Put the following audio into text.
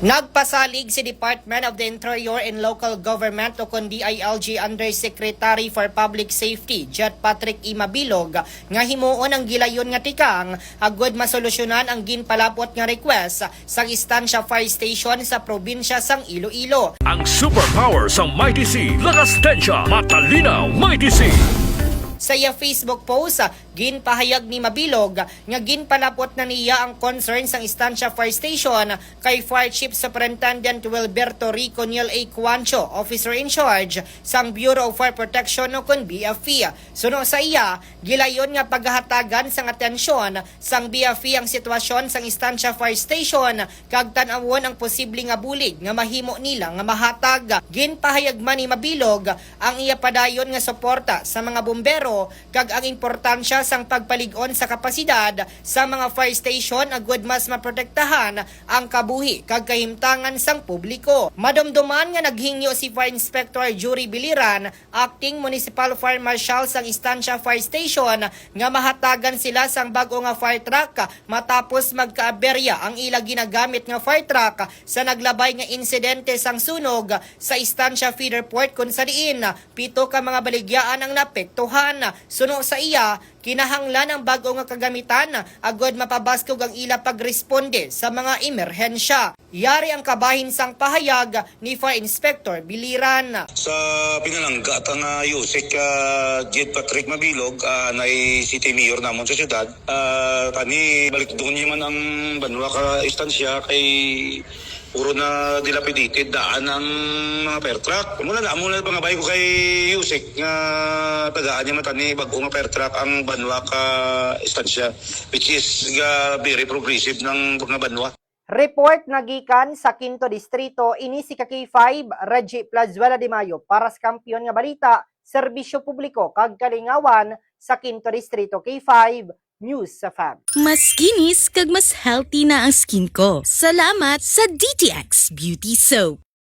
Nagpasalig si Department of the Interior and Local Government o kundi DILG Undersecretary for Public Safety, Jet Patrick E. Mabilog, nga himuon ang gilayon nga tikang agud masolusyonan ang ginpalapot nga request sa Estancia Fire Station sa probinsya sang Iloilo. Ang superpower sa Mighty C, lakas tensya, matalinaw, Mighty C. Sa iya Facebook post, ginpahayag ni Mabilog nga ginpalapot na niya ang concern sang Estancia Fire Station kay Fire Chief Superintendent Wilberto Rico Niel A. Cuancho, Officer in Charge sang Bureau of Fire Protection o kun BFE. Suno sa iya, gilayon nga paghahatagan sang atensyon sang BFE ang sitwasyon sang Estancia Fire Station kag tan-awon ang posible nga bulig nga mahimo nila nga mahatag. Ginpahayag man ni Mabilog ang iya padayon nga suporta sa mga bumbero kag ang importansya sang pagpalig-on sa kapasidad sa mga fire station agud mas maprotektahan ang kabuhi kag kahimtangan sang publiko. Madomdoman nga naghingyo si Fire Inspector Jury Biliran, Acting Municipal Fire Marshal sang Estancia Fire Station, nga mahatagan sila sang bag-o nga fire truck matapos magkaaberya ang ila ginagamit nga fire truck sa naglabay nga insidente sang sunog sa Estancia Feeder Port kung sa diin 7 ka mga baligyaan ang napektuhan. Suno sa iya, kinahanglan ang bago nga kagamitan agud mapabaskog ang ila pagresponde sa mga emerhensya. Yari ang kabahin sang pahayag ni Fire Inspector Biliran. Sa pinalangga at ang Yusek Jet Patrick Mabilog na City Mayor namon sa syudad, kani balik doon niya man ang banwa ka istansya kay puro na dilapidated daan ang mga fire truck. Muna pangabay ko kay Yusek nga tagaan niya matani bago nga fire truck ang banwa ka istansya, which is very progressive ng mga banwa. Report nagikan sa 5 Distrito, ini si K5, Reggie Plazuela de Mayo para sa kampiyon nga balita, serbisyo publiko kag kalingawan sa 5 Distrito K5, News sa Fab. Mas kinis kag mas healthy na ang skin ko. Salamat sa DTX Beauty Soap.